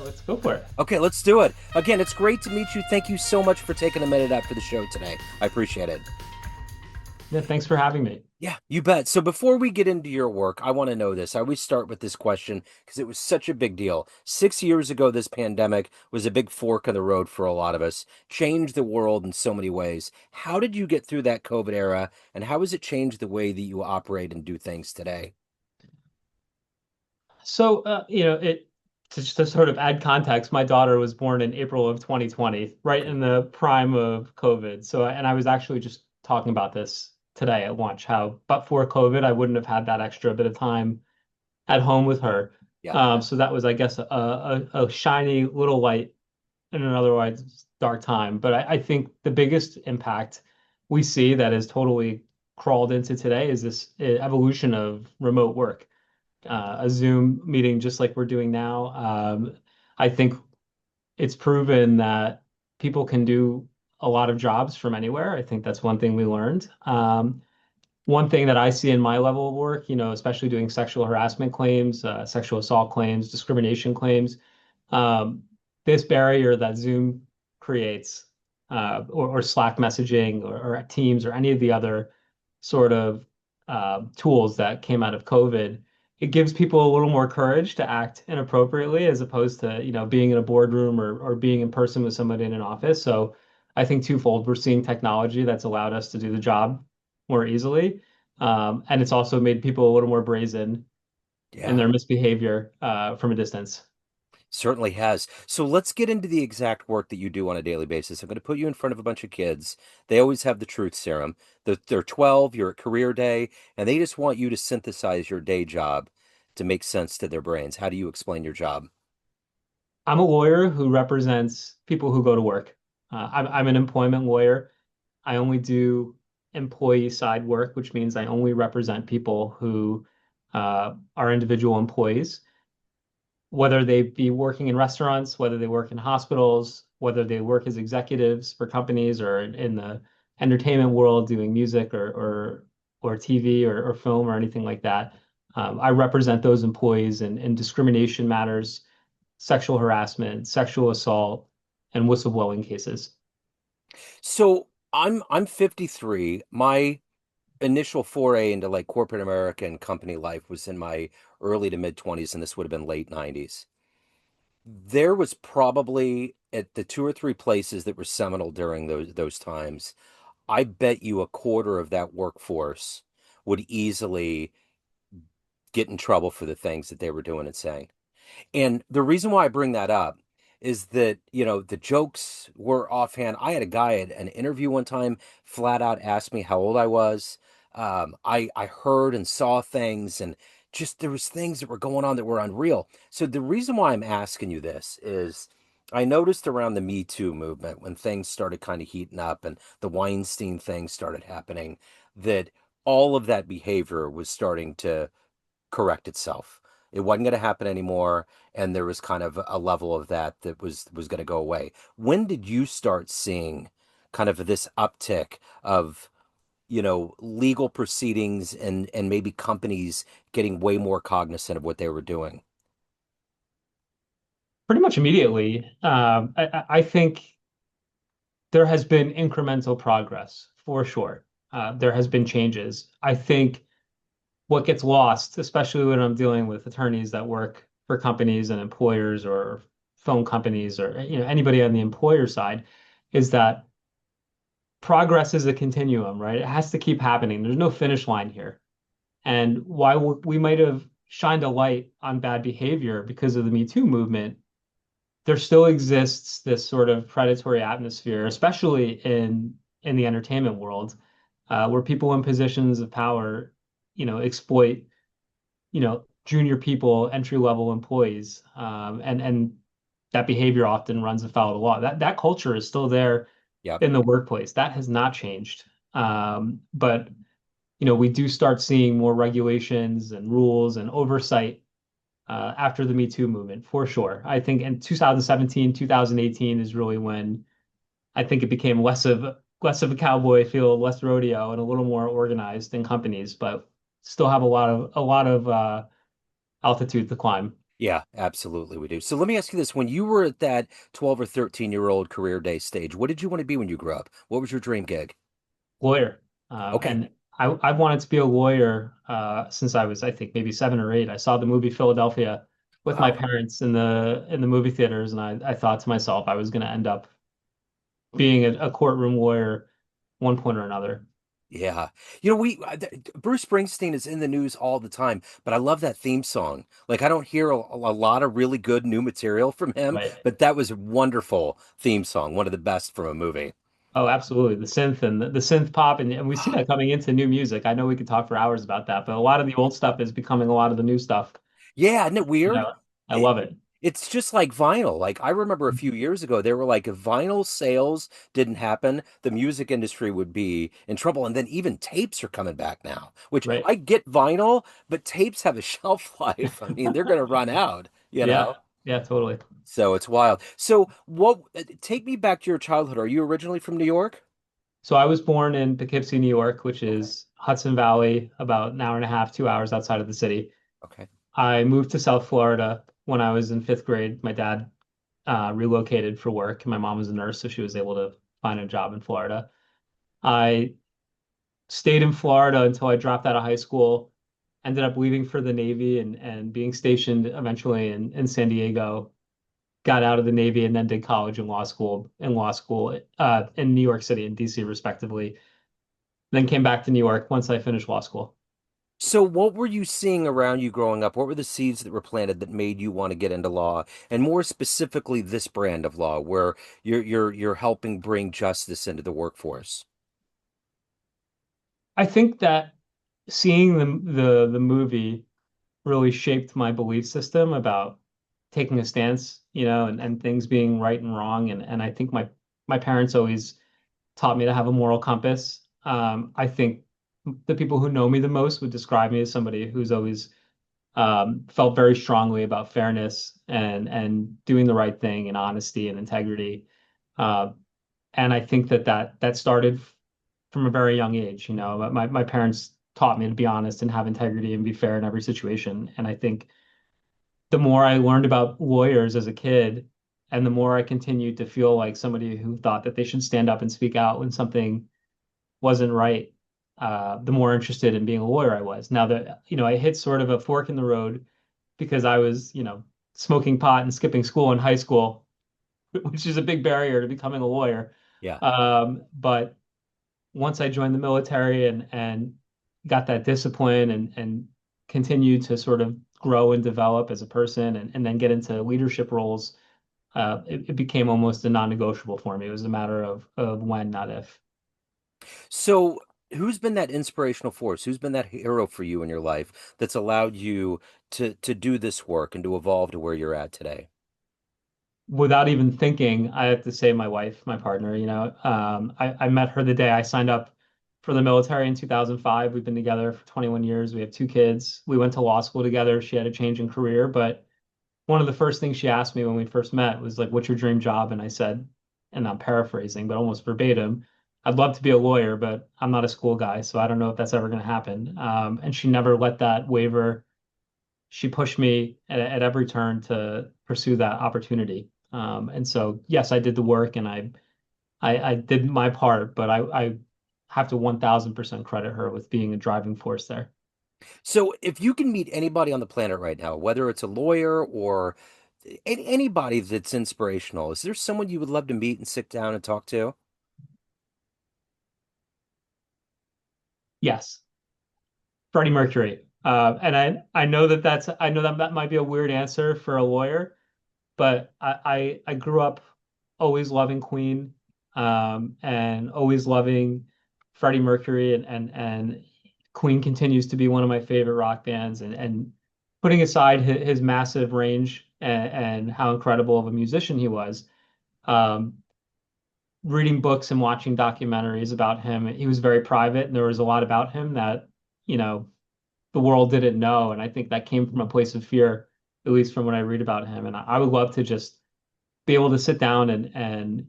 Let's go for it. Okay, let's do it. Again, it's great to meet you. Thank you so much for taking a minute out for the show today. I appreciate it. Yeah, thanks for having me. Yeah, you bet. So before we get into your work, I want to know this. I always start with this question because it was such a big deal. 6 years ago, this pandemic was a big fork in the road for a lot of us, changed the world in so many ways. How did you get through that COVID era, and how has it changed the way that you operate and do things today? So, to sort of add context, my daughter was born in April of 2020, right Okay. in the prime of COVID. So, and I was actually just talking about this today at lunch, how but for COVID, I wouldn't have had that extra bit of time at home with her. Yeah. So that was, I guess, a shiny little light in an otherwise dark time. But I think the biggest impact we see that has totally crawled into today is this evolution of remote work, a Zoom meeting just like we're doing now. I think it's proven that people can do a lot of jobs from anywhere. I think that's one thing we learned. One thing that I see in my level of work, especially doing sexual harassment claims, sexual assault claims, discrimination claims, um, this barrier that Zoom creates, or Slack messaging or Teams or any of the other sort of tools that came out of COVID, it gives people a little more courage to act inappropriately as opposed to, being in a boardroom or being in person with somebody in an office. So I think twofold, we're seeing technology that's allowed us to do the job more easily. And it's also made people a little more brazen in Yeah. their misbehavior from a distance. Certainly has. So let's get into the exact work that you do on a daily basis. I'm going to put you in front of a bunch of kids. They always have the truth serum. They're 12, you're at career day, and they just want you to synthesize your day job to make sense to their brains. How do you explain your job? I'm a lawyer who represents people who go to work. I'm an employment lawyer. I only do employee side work, which means I only represent people who are individual employees, whether they be working in restaurants, whether they work in hospitals, whether they work as executives for companies or in the entertainment world doing music or TV or film or anything like that. I represent those employees in discrimination matters, sexual harassment, sexual assault, and whistleblowing cases. So I'm 53. My initial foray into like corporate America and company life was in my early to mid 20s, and this would have been late 90s. There was probably at the two or three places that were seminal during those times. I bet you a quarter of that workforce would easily get in trouble for the things that they were doing and saying. And the reason why I bring that up is that, the jokes were offhand. I had a guy at an interview one time flat out ask me how old I was. I heard and saw things, and just there was things that were going on that were unreal. So the reason why I'm asking you this is I noticed around the Me Too movement when things started kind of heating up and the Weinstein thing started happening, that all of that behavior was starting to correct itself. It wasn't going to happen anymore, and there was kind of a level of that was going to go away. When did you start seeing kind of this uptick of, legal proceedings and maybe companies getting way more cognizant of what they were doing? Pretty much immediately, I think there has been incremental progress for sure. There has been changes. I think what gets lost, especially when I'm dealing with attorneys that work for companies and employers or phone companies or anybody on the employer side, is that progress is a continuum, right? It has to keep happening. There's no finish line here. And while we might have shined a light on bad behavior because of the Me Too movement, there still exists this sort of predatory atmosphere, especially in the entertainment world, where people in positions of power, exploit, junior people, entry level employees, and that behavior often runs afoul of the law. That culture is still there Yep. in the workplace. That has not changed. But we do start seeing more regulations and rules and oversight after the Me Too movement, for sure. I think in 2017, 2018 is really when I think it became less of a cowboy feel, less rodeo, and a little more organized in companies, but still have a lot of altitude to climb. Yeah, absolutely we do. So let me ask you this. When you were at that 12 or 13-year-old career day stage, what did you want to be when you grew up? What was your dream gig? Lawyer. Okay. And I wanted to be a lawyer since I was, I think, maybe 7 or 8. I saw the movie Philadelphia with my Wow. parents in the movie theaters, and I thought to myself I was going to end up being a courtroom lawyer one point or another. Yeah. Bruce Springsteen is in the news all the time, but I love that theme song. Like, I don't hear a lot of really good new material from him, Right. but that was a wonderful theme song, one of the best from a movie. Oh, absolutely. The synth and the synth pop, and we see that coming into new music. I know we could talk for hours about that, but a lot of the old stuff is becoming a lot of the new stuff. Yeah, isn't it You weird? know, I It, love it. it's just like vinyl. Like, I remember a few years ago, they were like, if vinyl sales didn't happen, the music industry would be in trouble. And then even tapes are coming back now, which Right. I get vinyl, but tapes have a shelf life. I mean, they're going to run out, you Yeah. know? Yeah, totally. So it's wild. So take me back to your childhood. Are you originally from New York? So I was born in Poughkeepsie, New York, which Okay. is Hudson Valley, about an hour and a half, 2 hours outside of the city. Okay. I moved to South Florida when I was in fifth grade. My dad relocated for work. My mom was a nurse, so she was able to find a job in Florida. I stayed in Florida until I dropped out of high school, ended up leaving for the Navy and being stationed eventually in San Diego. Got out of the Navy and then did college and law school in New York City and DC respectively. Then came back to New York once I finished law school. So what were you seeing around you growing up? What were the seeds that were planted that made you want to get into law? And more specifically, this brand of law where you're helping bring justice into the workforce. I think that seeing the movie really shaped my belief system about taking a stance, and things being right and wrong. And I think my parents always taught me to have a moral compass. I think the people who know me the most would describe me as somebody who's always felt very strongly about fairness and doing the right thing and honesty and integrity. Uh, and I think that started from a very young age. My parents taught me to be honest and have integrity and be fair in every situation. And I think the more I learned about lawyers as a kid, and the more I continued to feel like somebody who thought that they should stand up and speak out when something wasn't right, the more interested in being a lawyer I was. Now that, I hit sort of a fork in the road because I was, smoking pot and skipping school in high school, which is a big barrier to becoming a lawyer. Yeah. But once I joined the military and got that discipline and continued to sort of grow and develop as a person and then get into leadership roles, it became almost a non-negotiable for me. It was a matter of when, not if. So who's been that inspirational force? Who's been that hero for you in your life that's allowed you to do this work and to evolve to where you're at today? Without even thinking, I have to say my wife, my partner, I met her the day I signed up for the military in 2005. We've been together for 21 years. We have 2 kids. We went to law school together. She had a change in career, but one of the first things she asked me when we first met was like, "What's your dream job?" And I said, and I'm paraphrasing, but almost verbatim, "I'd love to be a lawyer, but I'm not a school guy, so I don't know if that's ever going to happen." And she never let that waver. She pushed me at every turn to pursue that opportunity. And so, yes, I did the work and I did my part, but I have to 1000% credit her with being a driving force there. So if you can meet anybody on the planet right now, whether it's a lawyer or anybody that's inspirational, is there someone you would love to meet and sit down and talk to? Yes, Freddie Mercury. And I know that might be a weird answer for a lawyer, but I grew up always loving Queen, and always loving Freddie Mercury, and Queen continues to be one of my favorite rock bands. And putting aside his massive range and how incredible of a musician he was, um, reading books and watching documentaries about him, he was very private, and there was a lot about him that, you know, the world didn't know. And I think that came from a place of fear, at least from what I read about him. And I would love to just be able to sit down and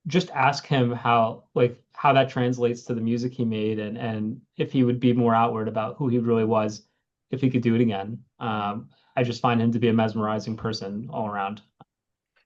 just ask him how that translates to the music he made, and if he would be more outward about who he really was if he could do it again. I just find him to be a mesmerizing person all around.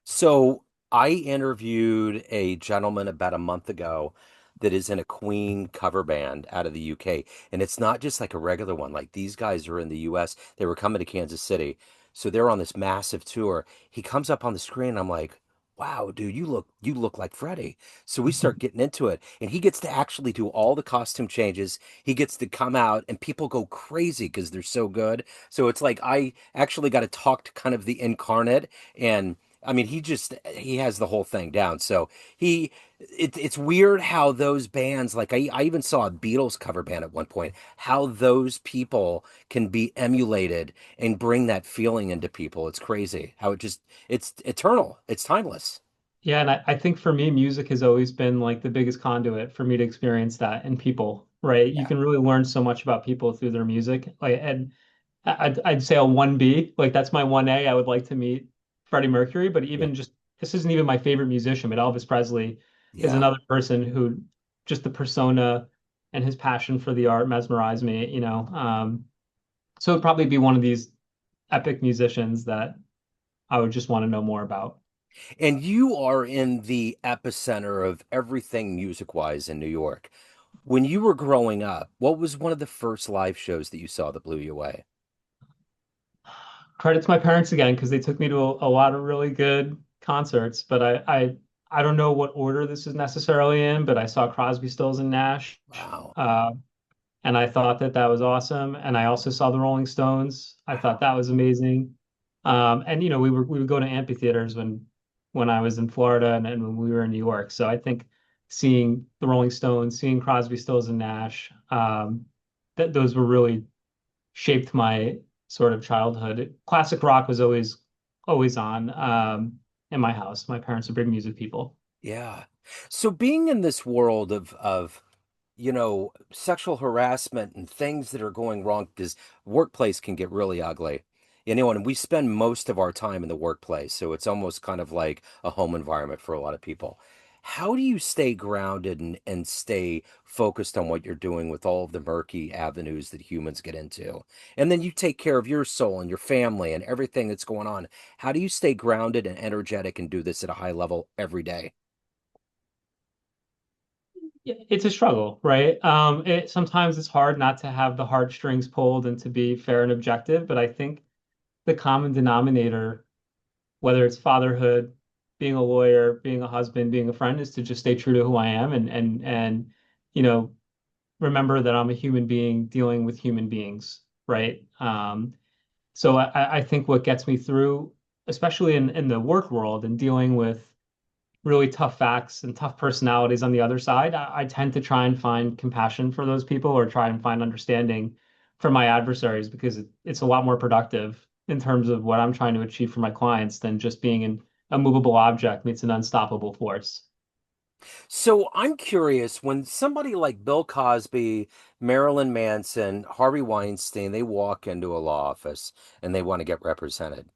So I interviewed a gentleman about a month ago that is in a Queen cover band out of the UK. And it's not just like a regular one. Like these guys are in the US. They were coming to Kansas City. So they're on this massive tour. He comes up on the screen. I'm like, wow, dude, you look like Freddie. So we start getting into it. And he gets to actually do all the costume changes. He gets to come out and people go crazy because they're so good. So it's like I actually got to talk to kind of the incarnate and I mean, he has the whole thing down. So it's weird how those bands, like I even saw a Beatles cover band at one point, how those people can be emulated and bring that feeling into people. It's crazy how it's eternal. It's timeless. Yeah, and I think for me, music has always been like the biggest conduit for me to experience that in people, right? You Yeah. can really learn so much about people through their music. Like, and I'd say a 1B, like that's my 1A. I would like to meet Freddie Mercury, but Yeah. even just this isn't even my favorite musician, but Elvis Presley is Yeah. another person who just the persona and his passion for the art mesmerized me, you know. So it'd probably be one of these epic musicians that I would just want to know more about. And you are in the epicenter of everything music-wise in New York. When you were growing up, what was one of the first live shows that you saw that blew you away? Credit to my parents again because they took me to a lot of really good concerts, but I don't know what order this is necessarily in, but I saw Crosby, Stills, and Nash. Wow. Uh, and I thought that that was awesome. And I also saw the Rolling Stones. I thought Wow. that was amazing. And you know, we would go to amphitheaters when I was in Florida and when we were in New York. So I think seeing the Rolling Stones, seeing Crosby, Stills, and Nash, that those were really shaped my sort of childhood. Classic rock was always on in my house. My parents are big music people. Yeah. So being in this world of sexual harassment and things that are going wrong because workplace can get really ugly. And we spend most of our time in the workplace, so it's almost kind of like a home environment for a lot of people. How do you stay grounded and stay focused on what you're doing with all of the murky avenues that humans get into? And then you take care of your soul and your family and everything that's going on. How do you stay grounded and energetic and do this at a high level every day? It's a struggle, right? Sometimes it's hard not to have the heartstrings pulled and to be fair and objective, but I think the common denominator, whether it's fatherhood, being a lawyer, being a husband, being a friend, is to just stay true to who I am and you know remember that I'm a human being dealing with human beings, right? So I think what gets me through, especially in the work world and dealing with really tough facts and tough personalities on the other side, I tend to try and find compassion for those people or try and find understanding for my adversaries because it's a lot more productive in terms of what I'm trying to achieve for my clients than just being an immovable object meets an unstoppable force. So I'm curious when somebody like Bill Cosby, Marilyn Manson, Harvey Weinstein, they walk into a law office and they want to get represented.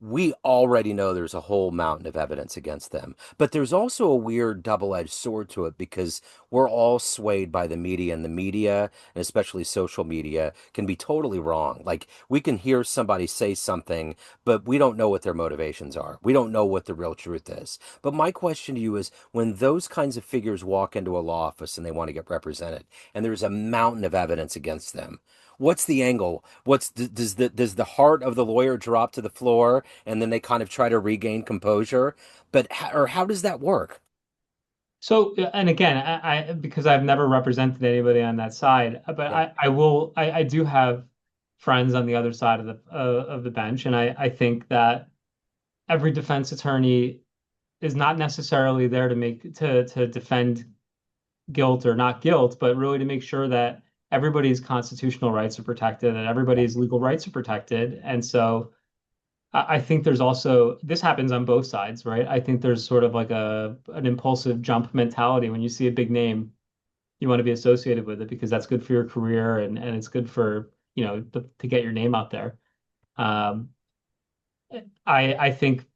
We already know there's a whole mountain of evidence against them. But there's also a weird double-edged sword to it because we're all swayed by the media, and the media, and especially social media, can be totally wrong. Like we can hear somebody say something, but we don't know what their motivations are. We don't know what the real truth is. But my question to you is when those kinds of figures walk into a law office and they want to get represented, and there's a mountain of evidence against them, what's the angle? Does the heart of the lawyer drop to the floor and then they kind of try to regain composure? But or how does that work? So, and again, because I've never represented anybody on that side, but Yeah. I do have friends on the other side of the bench, and I think that every defense attorney is not necessarily there to make to defend guilt or not guilt, but really to make sure that everybody's constitutional rights are protected and Yeah. everybody's legal rights are protected. And so I think there's also this happens on both sides, right? I think there's sort of like a an impulsive jump mentality when you see a big name, you want to be associated with it because that's good for your career and it's good for, you know, to get your name out there. Um, I think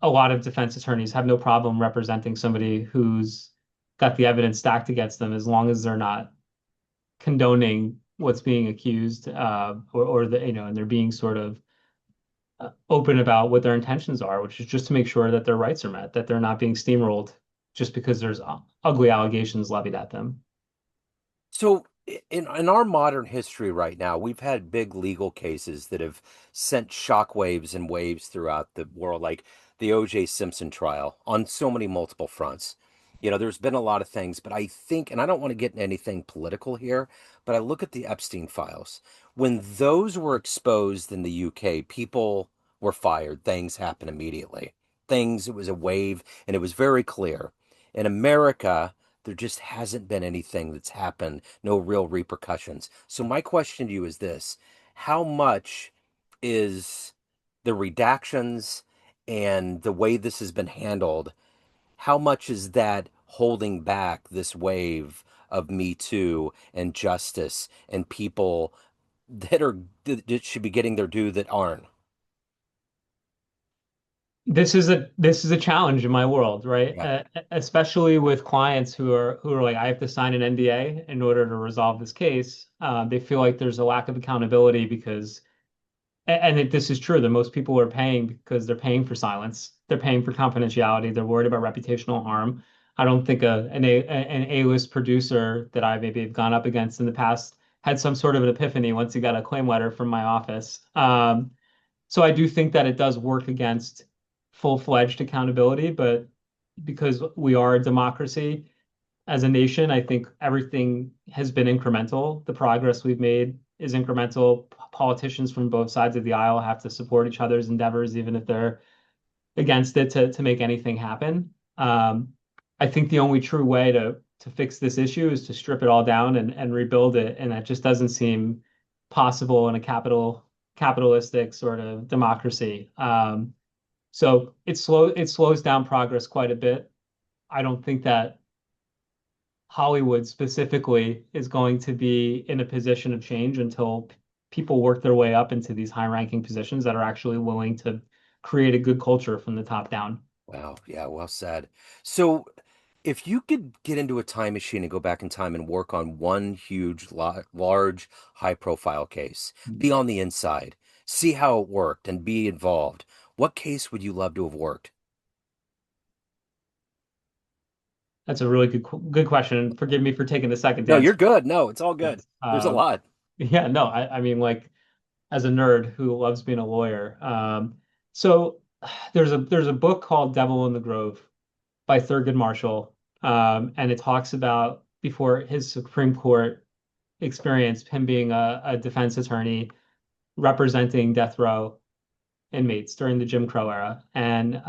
a lot of defense attorneys have no problem representing somebody who's got the evidence stacked against them as long as they're not condoning what's being accused or the you know and they're being sort of open about what their intentions are, which is just to make sure that their rights are met, that they're not being steamrolled just because there's ugly allegations levied at them. So in our modern history right now, we've had big legal cases that have sent shockwaves and waves throughout the world, like the O.J. Simpson trial on so many multiple fronts. There's been a lot of things, but I think, and I don't want to get in anything political here, but I look at the Epstein files. When those were exposed in the UK, people were fired. Things happened immediately. It was a wave, and it was very clear. In America, there just hasn't been anything that's happened, no real repercussions. So my question to you is this: how much is the redactions and the way this has been handled, how much is that holding back this wave of Me Too and justice and people that should be getting their due that aren't? This is a challenge in my world, right? Yeah. Especially with clients who are like, I have to sign an NDA in order to resolve this case. They feel like there's a lack of accountability because, this is true, that most people are paying because they're paying for silence, they're paying for confidentiality, they're worried about reputational harm. I don't think an A-list producer that I maybe have gone up against in the past had some sort of an epiphany once he got a claim letter from my office. So I do think that it does work against full-fledged accountability, but because we are a democracy as a nation, I think everything has been incremental. The progress we've made is incremental. Politicians from both sides of the aisle have to support each other's endeavors, even if they're against it to make anything happen. I think the only true way to fix this issue is to strip it all down and rebuild it, and that just doesn't seem possible in a capitalistic sort of democracy. So it slows down progress quite a bit. I don't think that Hollywood specifically is going to be in a position of change until people work their way up into these high-ranking positions that are actually willing to create a good culture from the top down. Wow. Yeah, well said. So, if you could get into a time machine and go back in time and work on one huge, large, high-profile case, be on the inside, see how it worked, and be involved, what case would you love to have worked? That's a really good question. Forgive me for taking a second to No, you're answer good. No, it's all good. this. There's a lot. Yeah, no, I mean, like, as a nerd who loves being a lawyer, so there's a book called Devil in the Grove by Thurgood Marshall, and it talks about before his Supreme Court experience, him being a defense attorney representing death row inmates during the Jim Crow era. And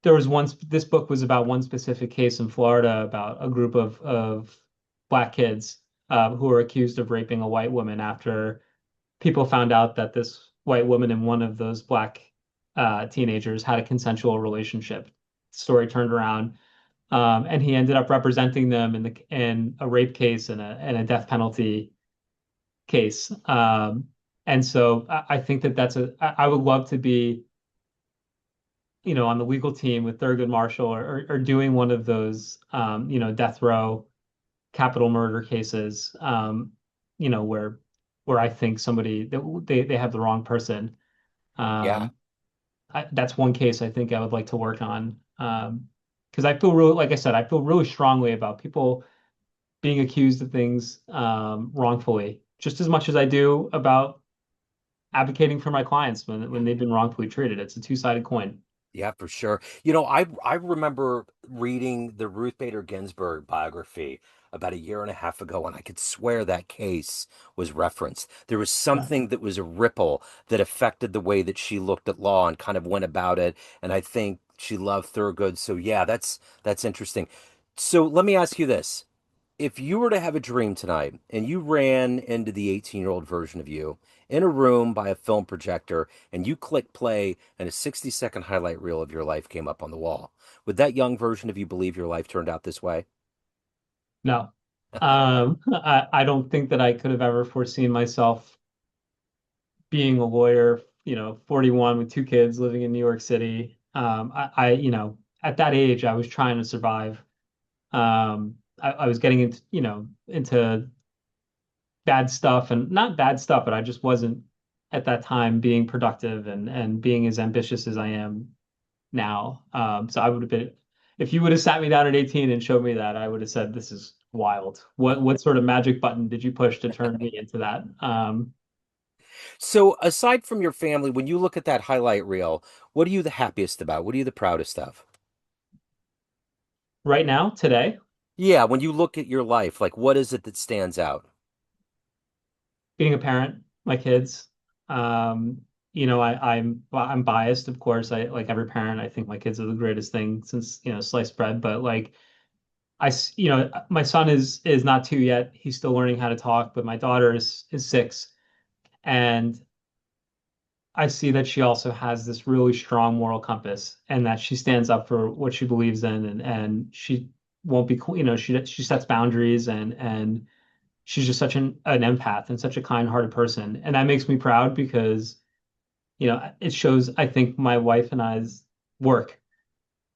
this book was about one specific case in Florida about a group of black kids who were accused of raping a white woman after people found out that this white woman and one of those black teenagers had a consensual relationship. Story turned around, and he ended up representing them in a rape case and a death penalty case. And so I think that I would love to be, on the legal team with Thurgood Marshall or doing one of those, death row capital murder cases, where I think somebody that they have the wrong person. Yeah. Um, that's one case I think I would like to work on. Because I feel really, like I said, I feel really strongly about people being accused of things wrongfully, just as much as I do about advocating for my clients when they've been wrongfully treated. It's a two-sided coin. Yeah, for sure. I remember reading the Ruth Bader Ginsburg biography about a year and a half ago, and I could swear that case was referenced. There was Yeah. something that was a ripple that affected the way that she looked at law and kind of went about it. And I think she loved Thurgood. So yeah, that's interesting. So let me ask you this. If you were to have a dream tonight and you ran into the 18-year-old version of you in a room by a film projector and you click play and a 60-second highlight reel of your life came up on the wall, would that young version of you believe your life turned out this way? No. I don't think that I could have ever foreseen myself being a lawyer, 41 with two kids living in New York City. At that age, I was trying to survive. I was getting into bad stuff, and not bad stuff, but I just wasn't. at that time being productive and being as ambitious as I am now. So I would have been, if you would have sat me down at 18 and showed me that, I would have said, this is wild. What sort of magic button did you push to turn me into that? So, aside from your family, when you look at that highlight reel, what are you the happiest about? What are you the proudest of? Right now, today, Yeah, when you look at your life, like what is it that stands out? being a parent, my kids, um, I'm biased, of course. I like every parent. I think my kids are the greatest thing since, sliced bread. But like my son is not two yet. He's still learning how to talk, but my daughter is 6, and I see that she also has this really strong moral compass, and that she stands up for what she believes in, and she won't be, she sets boundaries, and she's just such an empath and such a kind-hearted person, and that makes me proud because it shows, I think, my wife and I's work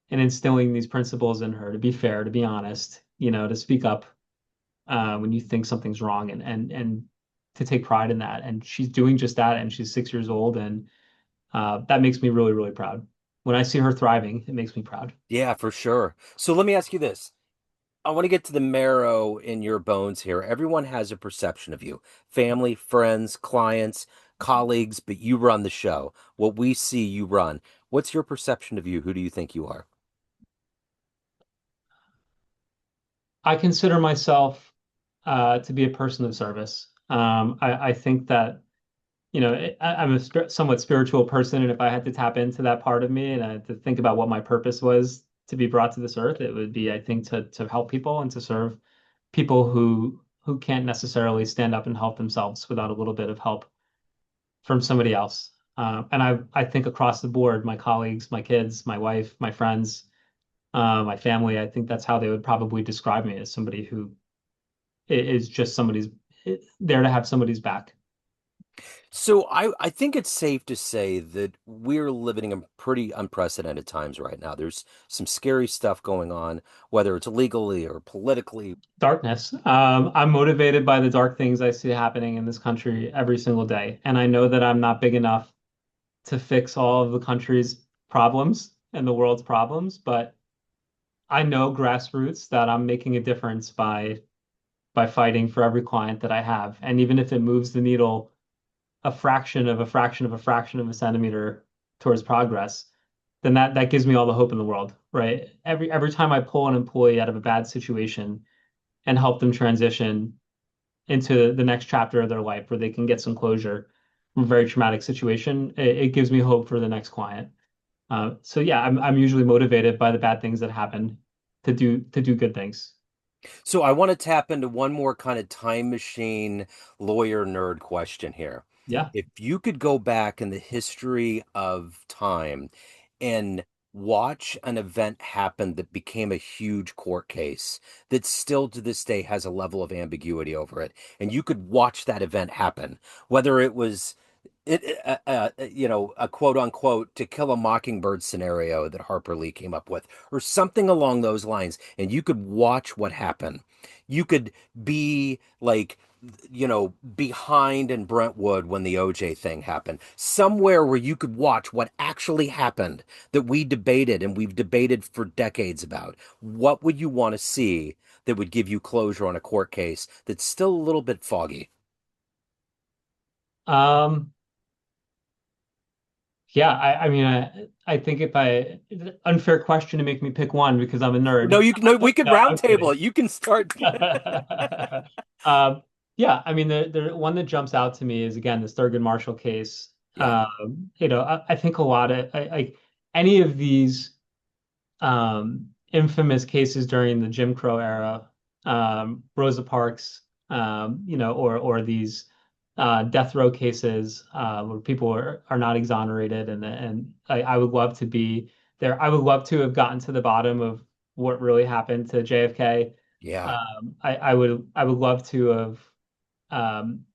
in instilling these principles in her, to be fair, to be honest, to speak up when you think something's wrong, and to take pride in that. And she's doing just that, and she's 6 years old, and that makes me really, really proud. When I see her thriving, it makes me proud. Yeah, for sure. So let me ask you this. I want to get to the marrow in your bones here. Everyone has a perception of you, family, friends, clients, colleagues, but you run the show. What we see, you run. What's your perception of you? Who do you think you are? I consider myself to be a person of service. I think that I'm a somewhat spiritual person, and if I had to tap into that part of me and I had to think about what my purpose was to be brought to this earth, it would be, I think, to help people and to serve people who can't necessarily stand up and help themselves without a little bit of help from somebody else. And I think across the board, my colleagues, my kids, my wife, my friends, my family, I think that's how they would probably describe me, as somebody who is just somebody's there to have somebody's back. So I think it's safe to say that we're living in pretty unprecedented times right now. There's some scary stuff going on, whether it's legally or politically. Darkness. I'm motivated by the dark things I see happening in this country every single day. And I know that I'm not big enough to fix all of the country's problems and the world's problems, but I know grassroots that I'm making a difference by fighting for every client that I have. And even if it moves the needle a fraction of a fraction of a fraction of a centimeter towards progress, then that gives me all the hope in the world, right? Every time I pull an employee out of a bad situation and help them transition into the next chapter of their life where they can get some closure from a very traumatic situation, it gives me hope for the next client. So yeah, I'm usually motivated by the bad things that happen to do good things. So I want to tap into one more kind of time machine lawyer nerd question here. Yeah. If you could go back in the history of time and watch an event happen that became a huge court case that still to this day has a level of ambiguity over it, and you could watch that event happen, whether it was a quote unquote To Kill a Mockingbird scenario that Harper Lee came up with, or something along those lines, and you could watch what happened. You could be like, behind in Brentwood when the OJ thing happened, somewhere where you could watch what actually happened that we debated and we've debated for decades about. What would you want to see that would give you closure on a court case that's still a little bit foggy? Um, yeah, I mean, I think if unfair question to make me pick one because I'm a No, nerd. you can, no, we could No, round I'm table kidding. it. You can start. Um, yeah, I mean, the one that jumps out to me is, again, the Thurgood Marshall case. Yeah, I think a lot of any of these infamous cases during the Jim Crow era, Rosa Parks, or these death row cases where people are not exonerated, and I would love to be there. I would love to have gotten to the bottom of what really happened to JFK. yeah, I would love to have um,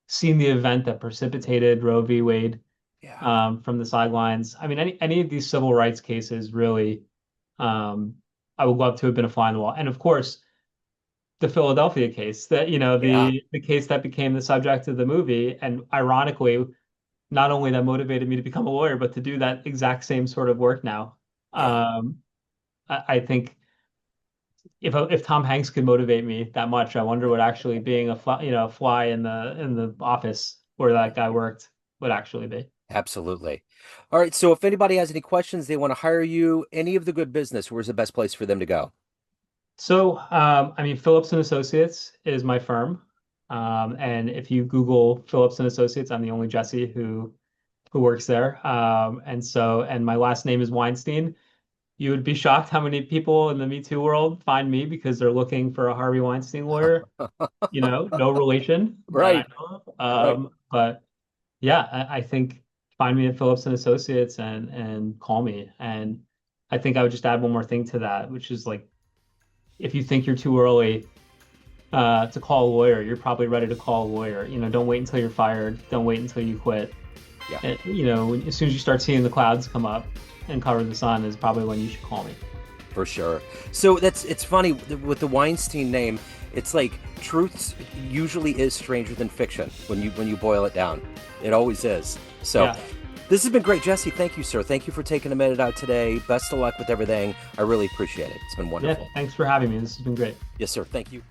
seen the event that precipitated Roe v. Wade yeah, from the sidelines. I mean, any of these civil rights cases really, um, I would love to have been a fly on the wall. And of course, the Philadelphia case, that yeah. the case that became the subject of the movie, and ironically, not only that motivated me to become a lawyer, but to do that exact same sort of work now. Yeah, Um, I think if Tom Hanks could motivate me that much, I wonder what actually being a fly, fly in the office where that guy worked would actually be. absolutely. All right. So if anybody has any questions, they want to hire you, any of the good business, where's the best place for them to go? So, I mean, Phillips and Associates is my firm. And if you Google Phillips and Associates, I'm the only Jesse who works there. And my last name is Weinstein. You would be shocked how many people in the Me Too world find me because they're looking for a Harvey Weinstein lawyer. No relation that I Right, know of. right. But yeah, I think find me at Phillips and Associates and call me. And I think I would just add one more thing to that, which is like if you think you're too early to call a lawyer, you're probably ready to call a lawyer. Don't wait until you're fired. Don't wait until you quit. Yeah, And, as soon as you start seeing the clouds come up and cover the sun is probably when you should call me. for sure. So it's funny with the Weinstein name. It's like truth usually is stranger than fiction when you boil it down. It always is. So Yeah. this has been great, Jesse. Thank you, sir. Thank you for taking a minute out today. Best of luck with everything. I really appreciate it. It's been Yeah. wonderful. Thanks for having me. This has been great. Yes, sir. Thank you.